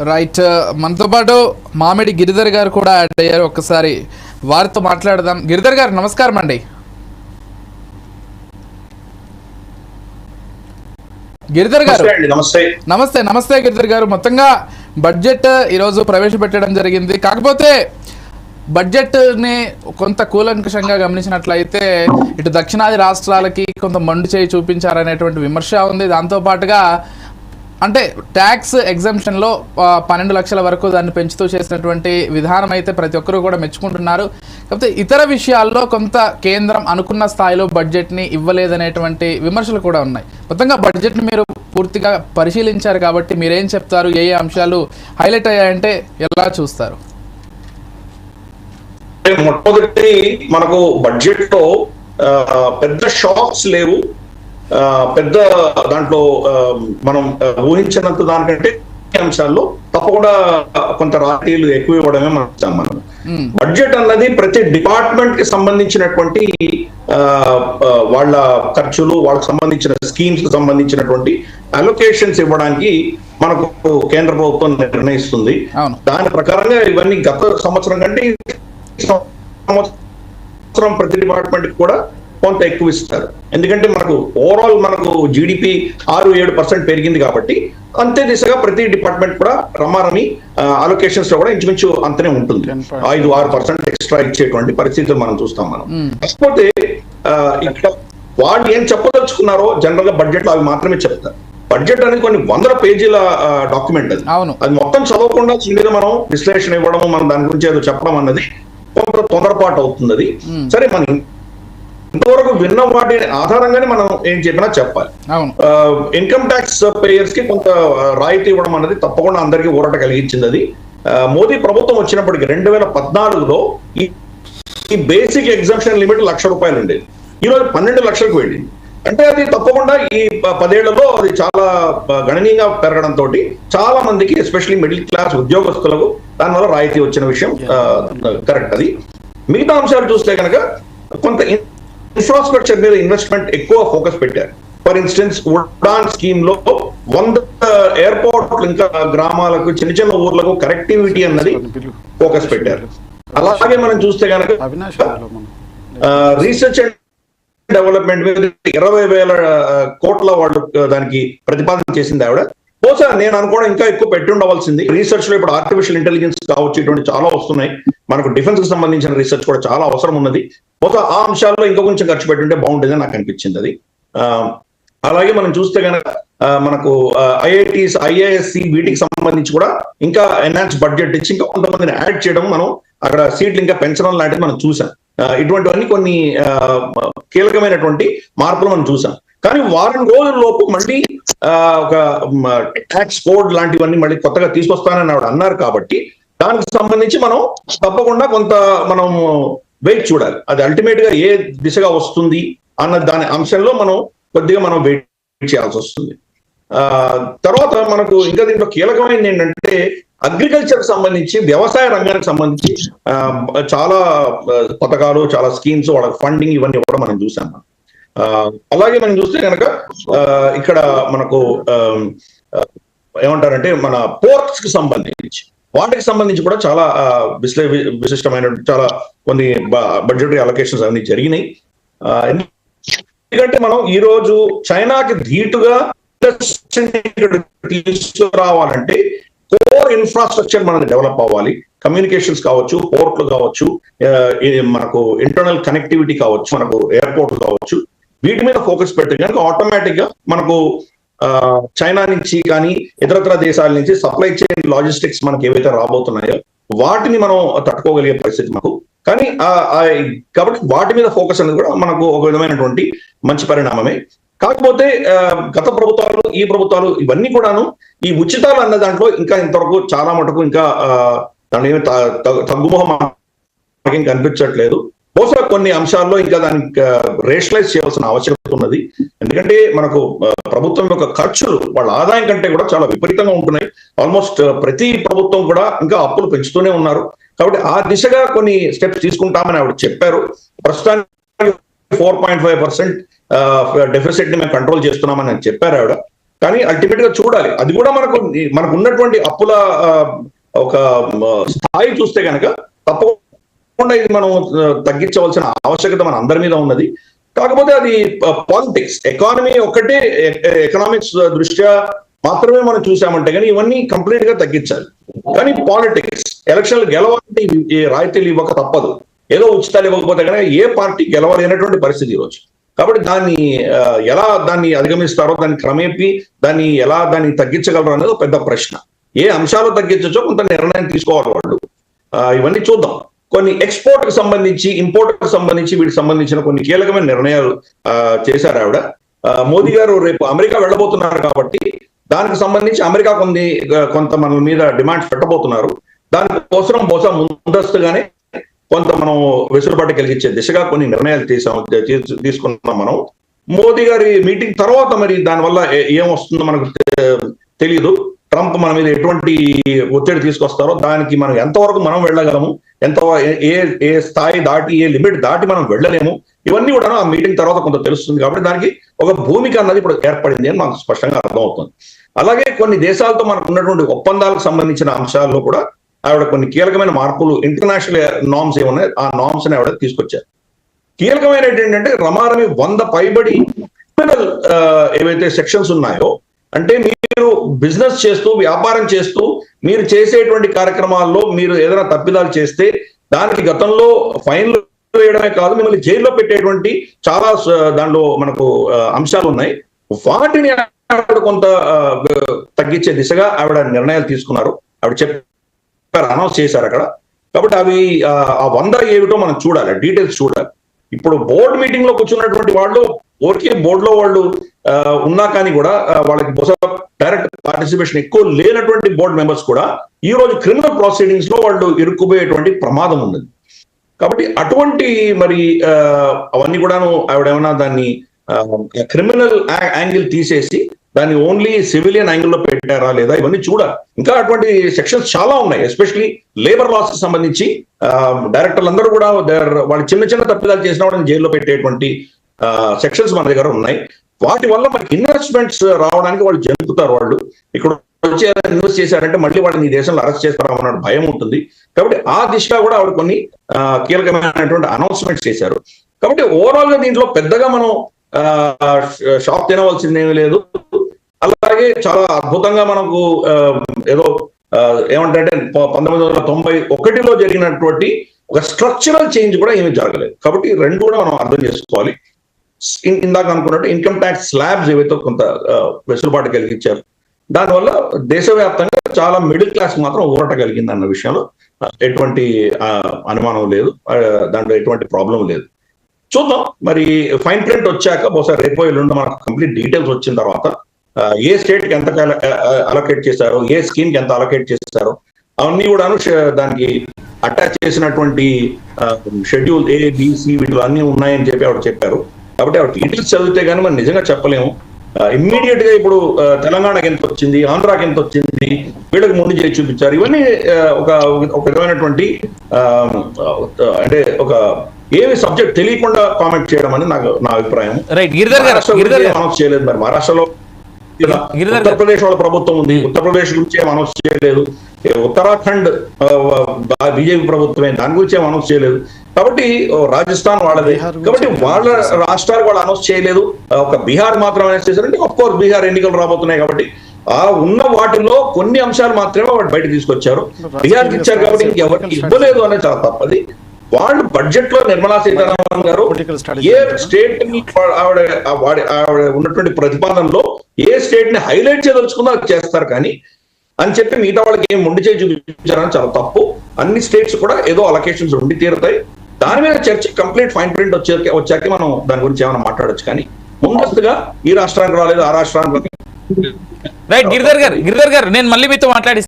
Right. మనతో పాటు మామిడి గిరిధర్ గారు కూడా యాడ్ అయ్యారు. ఒక్కసారి వారితో మాట్లాడదాం. గిరిధర్ గారు నమస్కారం అండి. గిరిధర్ గారు నమస్తే. నమస్తే గిరిధర్ గారు. మొత్తంగా బడ్జెట్ ఈరోజు ప్రవేశపెట్టడం జరిగింది. కాకపోతే బడ్జెట్ని కొంత కూలంకషంగా గమనించినట్లయితే ఇటు దక్షిణాది రాష్ట్రాలకి కొంత మండు చేయి చూపించారనేటువంటి విమర్శ ఉంది. దాంతోపాటుగా అంటే ట్యాక్స్ ఎగ్జంప్షన్లో 12 లక్షల వరకు దాన్ని పెంచుతూ చేసినటువంటి విధానం అయితే ప్రతి ఒక్కరూ కూడా మెచ్చుకుంటున్నారు. కాకపోతే ఇతర విషయాల్లో కొంత కేంద్రం అనుకున్న స్థాయిలో బడ్జెట్ని ఇవ్వలేదనేటువంటి విమర్శలు కూడా ఉన్నాయి. మొత్తంగా బడ్జెట్ని మీరు పూర్తిగా పరిశీలించారు కాబట్టి మీరేం చెప్తారు? ఏ ఏ అంశాలు హైలైట్ అయ్యాయంటే ఎలా చూస్తారు? మొట్టమొదటి మనకు బడ్జెట్ లో పెద్ద షాక్స్ లేవు. పెద్ద దాంట్లో మనం ఊహించినంత దానికంటే అంశాల్లో తప్పకుండా కొంత రాయితీలు ఎక్కువ ఇవ్వడమే మనం బడ్జెట్ అన్నది ప్రతి డిపార్ట్మెంట్ కి సంబంధించినటువంటి వాళ్ళ ఖర్చులు, వాళ్ళకి సంబంధించిన స్కీమ్స్ కి సంబంధించినటువంటి అలొకేషన్స్ ఇవ్వడానికి మనకు కేంద్ర ప్రభుత్వం నిర్ణయిస్తుంది. దాని ప్రకారంగా ఇవన్నీ గత సంవత్సరం కంటే సంవత్సరం ప్రతి డిపార్ట్మెంట్ కూడా కొంత ఎక్కువ ఇస్తారు. ఎందుకంటే మనకు ఓవరాల్ మనకు జీడిపి 6-7% పెరిగింది కాబట్టి అంతే దిశగా ప్రతి డిపార్ట్మెంట్ కూడా రమారమి అలొకేషన్స్ లో కూడా ఇంచుమించు అంతనే ఉంటుంది. 5-6% ఎక్స్ట్రా ఇచ్చేటువంటి పరిస్థితులు మనం చూస్తాం. కాకపోతే ఇక్కడ వాళ్ళు ఏం చెప్పదలుచుకున్నారో జనరల్ గా బడ్జెట్ లో అవి మాత్రమే చెప్తారు. బడ్జెట్ అనేది కొన్ని 100 పేజీల డాక్యుమెంట్. అది మొత్తం చదవకుండా మీద మనం విశ్లేషణ ఇవ్వడం, మనం దాని గురించి ఏదో చెప్పడం అన్నది కొంత తొందరపాటు అవుతుంది. అది సరే, మనం ఇంతవరకు విన్న వాటి ఆధారంగానే మనం ఏం చెప్పినా చెప్పాలి. ఇన్కమ్ ట్యాక్స్ పేయర్స్ కి కొంత రాయితీ ఇవ్వడం అనేది తప్పకుండా అందరికీ ఊరట కలిగించింది. అది మోదీ ప్రభుత్వం వచ్చినప్పటికీ 2014లో ఈ బేసిక్ ఎగ్జంప్షన్ లిమిట్ ₹1,00,000 ఉండేది. ఈరోజు 12 లక్షలకు వెళ్ళింది. అంటే అది తప్పకుండా ఈ 10 ఏళ్లలో అది చాలా గణనీయంగా పెరగడంతో చాలా మందికి, ఎస్పెషల్లీ మిడిల్ క్లాస్ ఉద్యోగస్తులకు దానివల్ల రాయితీ వచ్చిన విషయం కరెక్ట్. అది మిగతా అంశాలు చూస్తే కనుక కొంత ఇన్ఫ్రాస్ట్రక్చర్ మీద ఇన్వెస్ట్మెంట్ ఎక్కువ ఫోకస్ పెట్టారు. ఫర్ ఇన్స్టెన్స్ ఉడాన్ స్కీమ్ లో 100 ఎయిర్పోర్ట్లు, ఇంకా గ్రామాలకు, చిన్న చిన్న ఊర్లకు కనెక్టివిటీ అన్నది ఫోకస్ పెట్టారు. అలాగే మనం చూస్తే కనుక రీసెర్చ్ అండ్ డెవలప్మెంట్ మీద 20,000 కోట్ల వాళ్ళు దానికి ప్రతిపాదన చేసింది ఆవిడ. బహుశా నేను అనుకోవడం ఇంకా ఎక్కువ పెట్టి ఉండవలసింది. రీసెర్చ్ లో ఇప్పుడు ఆర్టిఫిషియల్ ఇంటెలిజెన్స్ కావచ్చు, ఇటువంటి చాలా వస్తున్నాయి. మనకు డిఫెన్స్ కి సంబంధించిన రీసెర్చ్ కూడా చాలా అవసరం ఉన్నది. బహుశా ఆ అంశాల్లో ఇంకా కొంచెం ఖర్చు పెట్టుంటే బాగుంటుంది నాకు అనిపించింది. అది అలాగే మనం చూస్తే కనుక మనకు ఐఐటీస్, ఐఏఎస్సి వీటికి సంబంధించి కూడా ఇంకా ఎన్హాన్స్ బడ్జెట్ ఇచ్చి ఇంకా కొంతమందిని యాడ్ చేయడం, మనం అక్కడ సీట్లు ఇంకా పెంచడం లాంటిది మనం చూసాం. ఇటువంటివన్నీ కొన్ని కీలకమైనటువంటి మార్పులు మనం చూసాం. కానీ వారం రోజుల లోపు మళ్ళీ ఒక ట్యాక్స్ కోడ్ లాంటివన్నీ మళ్ళీ కొత్తగా తీసుకొస్తానని ఆవిడ అన్నారు. కాబట్టి దానికి సంబంధించి మనం తప్పకుండా కొంత మనం వెయిట్ చూడాలి. అది అల్టిమేట్ గా ఏ దిశగా వస్తుంది అన్న దాని అంశంలో మనం కొద్దిగా మనం వెయిట్ చేయాల్సి వస్తుంది. తర్వాత మనకు ఇంకా దీంట్లో కీలకమైనది ఏంటంటే అగ్రికల్చర్ సంబంధించి, వ్యవసాయ రంగానికి సంబంధించి చాలా పథకాలు, చాలా స్కీమ్స్, వాళ్ళకి ఫండింగ్ ఇవన్నీ కూడా మనం చూసాం. అలాగే మనం చూస్తే కనుక ఇక్కడ మనకు ఏమంటారంటే మన పోర్ట్స్ కి సంబంధించి, వాటికి సంబంధించి కూడా చాలా విశిష్టమైన చాలా కొన్ని బడ్జెటరీ అలొకేషన్స్ అన్ని జరిగినాయి. ఎందుకంటే మనం ఈ రోజు చైనాకి ధీటుగా తీసుకురావాలంటే కోర్ ఇన్ఫ్రాస్ట్రక్చర్ మనకి డెవలప్ అవ్వాలి. కమ్యూనికేషన్స్ కావచ్చు, పోర్ట్లు కావచ్చు, మనకు ఇంటర్నల్ కనెక్టివిటీ కావచ్చు, మనకు ఎయిర్పోర్ట్ కావచ్చు, వీటి మీద ఫోకస్ పెడితే కనుక ఆటోమేటిక్ గా మనకు చైనా నుంచి కానీ ఇతరత్ర దేశాల నుంచి సప్లై చైన్ లాజిస్టిక్స్ మనకి ఏవైతే రాబోతున్నాయో వాటిని మనం తట్టుకోగలిగే పరిస్థితి మనకు. కానీ కాబట్టి వాటి మీద ఫోకస్ అనేది కూడా మనకు ఒక విధమైనటువంటి మంచి పరిణామమే. కాకపోతే గత ప్రభుత్వాలు, ఈ ప్రభుత్వాలు ఇవన్నీ కూడాను ఈ ఉచితాలు అన్న దాంట్లో ఇంకా ఇంతవరకు చాలా మటుకు ఇంకా దాని తగ్గుముఖం మనకేం కనిపించట్లేదు. బహుశా కొన్ని అంశాల్లో ఇంకా దానికి రేషనలైజ్ చేయాల్సిన ఆవశ్యకత ఉన్నది. ఎందుకంటే మనకు ప్రభుత్వం యొక్క ఖర్చులు వాళ్ళ ఆదాయం కంటే కూడా చాలా విపరీతంగా ఉంటున్నాయి. ఆల్మోస్ట్ ప్రతి ప్రభుత్వం కూడా ఇంకా అప్పులు పెంచుతూనే ఉన్నారు. కాబట్టి ఆ దిశగా కొన్ని స్టెప్స్ తీసుకుంటామని ఆవిడ చెప్పారు. ప్రస్తుతానికి 4.5% డెఫిసిట్ ని మేము కంట్రోల్ చేస్తున్నామని చెప్పారు ఆవిడ. కానీ అల్టిమేట్ గా చూడాలి. అది కూడా మనకు ఉన్నటువంటి అప్పుల ఒక స్థాయి చూస్తే కనుక తప్పకుండా ఇది మనం తగ్గించవలసిన ఆవశ్యకత మన అందరి మీద ఉన్నది. కాకపోతే అది పాలిటిక్స్, ఎకానమీ ఒక్కటే, ఎకనామిక్స్ దృష్ట్యా మాత్రమే మనం చూసామంటే కానీ ఇవన్నీ కంప్లీట్ గా తగ్గించాలి. కానీ పాలిటిక్స్, ఎలక్షన్లు గెలవాలంటే ఈ రాయితీలు ఇవ్వక తప్పదు. ఏదో ఉచితాలు ఇవ్వకపోతే కనుక ఏ పార్టీ గెలవలేనటువంటి పరిస్థితి ఈరోజు. కాబట్టి దాన్ని అధిగమిస్తారో, దాన్ని క్రమేపీ దాన్ని తగ్గించగలరు అనేది పెద్ద ప్రశ్న. ఏ అంశాలు తగ్గించచ్చో కొంత నిర్ణయం తీసుకోవాలి వాళ్ళు. ఇవన్నీ చూద్దాం. కొన్ని ఎక్స్పోర్ట్ కి సంబంధించి, ఇంపోర్ట్ కి సంబంధించి, వీటికి సంబంధించిన కొన్ని కీలకమైన నిర్ణయాలు చేశారు ఆవిడ. మోదీ గారు రేపు అమెరికా వెళ్ళబోతున్నారు కాబట్టి దానికి సంబంధించి అమెరికా కొంత మన మీద డిమాండ్స్ పెట్టబోతున్నారు. దానికోసం బహుశా ముందస్తుగానే కొంత మనం వెసులుబాటు కలిగించే దిశగా కొన్ని నిర్ణయాలు తీసుకున్నాం మనం. మోదీ గారి మీటింగ్ తర్వాత మరి దానివల్ల ఏమొస్తుందో మనకు తెలియదు. ట్రంప్ మన మీద ఎటువంటి ఒత్తిడి తీసుకొస్తారో, దానికి మనం ఎంతవరకు మనం వెళ్ళగలము, ఏ స్థాయి దాటి, ఏ లిమిట్ దాటి మనం వెళ్ళలేము, ఇవన్నీ కూడా ఆ మీటింగ్ తర్వాత కొంత తెలుస్తుంది. కాబట్టి దానికి ఒక భూమిక అన్నది ఇప్పుడు ఏర్పడింది అని మనకు స్పష్టంగా అర్థమవుతుంది. అలాగే కొన్ని దేశాలతో మనకు ఉన్నటువంటి ఒప్పందాలకు సంబంధించిన అంశాల్లో కూడా ఆవిడ కొన్ని కీలకమైన మార్పులు, ఇంటర్నేషనల్ నార్మ్స్ ఏమున్నాయి ఆ నార్మ్స్ ని ఆవిడ తీసుకొచ్చారు. కీలకమైన ఏంటంటే రమారమి 100 పైబడి క్రిమినల్ ఏవైతే సెక్షన్స్ ఉన్నాయో, అంటే మీరు బిజినెస్ చేస్తూ, వ్యాపారం చేస్తూ, మీరు చేసేటువంటి కార్యక్రమాల్లో మీరు ఏదైనా తప్పిదాలు చేస్తే దానికి గతంలో ఫైన్లు వేయడమే కాదు, మిమ్మల్ని జైల్లో పెట్టేటువంటి చాలా దాంట్లో మనకు అంశాలు ఉన్నాయి. వాటిని ఆవిడ కొంత తగ్గించే దిశగా ఆవిడ నిర్ణయాలు తీసుకున్నారు. ఆవిడ చెప్పారు, అనౌన్స్ చేశారు అక్కడ. కాబట్టి అవి ఆ 100 ఏమిటో మనం చూడాలి, డీటెయిల్స్ చూడాలి. ఇప్పుడు బోర్డు మీటింగ్ లో కూర్చున్నటువంటి వాళ్ళు, ఓకే బోర్డులో వాళ్ళు ఉన్నా కానీ కూడా వాళ్ళకి డైరెక్ట్ పార్టిసిపేషన్ ఎక్కువ లేనటువంటి బోర్డు మెంబర్స్ కూడా ఈ రోజు క్రిమినల్ ప్రొసీడింగ్స్ లో వాళ్ళు ఇరుక్కుపోయేటువంటి ప్రమాదం ఉంది. కాబట్టి అటువంటి మరి అవన్నీ కూడాను ఆవిడేమన్నా దాన్ని క్రిమినల్ యాంగిల్ తీసేసి దాన్ని ఓన్లీ సివిలియన్ యాంగిల్లో పెట్టారా లేదా, ఇవన్నీ చూడాలి. ఇంకా అటువంటి సెక్షన్స్ చాలా ఉన్నాయి. ఎస్పెషలీ లేబర్ లాస్ కి సంబంధించి డైరెక్టర్లు అందరూ కూడా వాళ్ళు చిన్న చిన్న తప్పిదాలు చేసిన వాళ్ళని జైల్లో పెట్టేటువంటి సెక్షన్స్ మన దగ్గర ఉన్నాయి. వాటి వల్ల మనకి ఇన్వెస్ట్మెంట్స్ రావడానికి వాళ్ళు జరుపుతారు. వాళ్ళు ఇక్కడ వచ్చి ఇన్వెస్ట్ చేశారంటే మళ్ళీ వాళ్ళని ఈ దేశంలో అరెస్ట్ చేస్తారన్న భయం ఉంటుంది. కాబట్టి ఆ దిశగా కూడా ఆవిడ కొన్ని కీలకమైనటువంటి అనౌన్స్మెంట్స్ చేశారు. కాబట్టి ఓవరాల్ గా దీంట్లో పెద్దగా మనం షాక్ తినవలసిందేమీ లేదు. అలాగే చాలా అద్భుతంగా మనకు ఏదో ఏమంటే 1991లో జరిగినటువంటి ఒక స్ట్రక్చరల్ చేంజ్ కూడా ఏమీ జరగలేదు. కాబట్టి రెండు కూడా మనం అర్థం చేసుకోవాలి. ఇందాక అనుకున్నట్టు ఇన్కమ్ ట్యాక్స్ స్లాబ్స్ ఏవైతే కొంత వెసులుబాటు కలిగించారు, దానివల్ల దేశవ్యాప్తంగా చాలా మిడిల్ క్లాస్ మాత్రం ఊరట కలిగింది అన్న విషయంలో ఎటువంటి అనుమానం లేదు, దాంట్లో ఎటువంటి ప్రాబ్లం లేదు. చూద్దాం మరి ఫైన్ ప్రింట్ వచ్చాక, బహుశా రేపో ఎల్లుండి మనకు కంప్లీట్ డీటెయిల్స్ వచ్చిన తర్వాత ఏ స్టేట్ కి ఎంత అలొకేట్ చేశారో, ఏ స్కీమ్ కి ఎంత అలొకేట్ చేశారో అవన్నీ కూడాను దానికి అటాచ్ చేసినటువంటి షెడ్యూల్ A, B, C వీటిలో అన్ని ఉన్నాయని చెప్పి ఆవిడ చెప్పారు. కాబట్టి ఆవిడ డీటెయిల్స్ చదివితే కానీ మనం నిజంగా చెప్పలేము. ఇమ్మీడియట్ గా ఇప్పుడు తెలంగాణకి ఎంత వచ్చింది, ఆంధ్రాకి ఎంత వచ్చింది, వీళ్ళకి ముందు చేసి చూపించారు. ఇవన్నీ ఒక విధమైనటువంటి అంటే ఒక ఏమి సబ్జెక్ట్ తెలియకుండా కామెంట్ చేయడం అని నా అభిప్రాయం. అనౌన్స్ చేయలేదు మరి మహారాష్ట్రలో, ఉత్తరప్రదేశ్ వాళ్ళ ప్రభుత్వం ఉంది, ఉత్తరప్రదేశ్ గురించి ఏం అనౌన్స్ చేయలేదు. ఉత్తరాఖండ్ బీజేపీ ప్రభుత్వమే, దాని గురించి ఏం అనౌన్స్ చేయలేదు. కాబట్టి రాజస్థాన్ వాళ్ళది, కాబట్టి వాళ్ళ రాష్ట్రాలు వాళ్ళు అనౌన్స్ చేయలేదు. ఒక బీహార్ మాత్రం అనౌన్స్ చేశారంటే ఆఫ్ కోర్స్ బీహార్ ఎన్నికలు రాబోతున్నాయి కాబట్టి ఆ ఉన్న వాటిలో కొన్ని అంశాలు మాత్రమే వాళ్ళు బయట తీసుకొచ్చారు. బీహార్కి ఇచ్చారు కాబట్టి ఇంకెవరికి ఇవ్వలేదు అనేది చాలా తప్పది. వాళ్ళు బడ్జెట్ లో నిర్మలా సీతారామన్ గారు ఏ స్టేట్ ని ఆవిడ ఉన్నటువంటి ప్రతిపాదనలో ఏ స్టేట్ ని హైలైట్ చేయదలుచుకుందో అది చేస్తారు. కానీ అని చెప్పి మిగతా వాళ్ళకి ఏం ముందు చేసి చూపించారని చాలా తప్పు. అన్ని స్టేట్స్ కూడా ఏదో అలొకేషన్స్ ఉండి తీరుతాయి. దాని మీద చర్చ కంప్లీట్ ఫైన్ ప్రింట్ వచ్చాక మనం దాని గురించి ఏమైనా మాట్లాడొచ్చు. కానీ ముందస్తుగా ఈ రాష్ట్రానికి రాలేదు, ఆ రాష్ట్రానికి రైట్. గిరిధర్ గారు నేను మళ్ళీ మీతో మాట్లాడిస్తాను.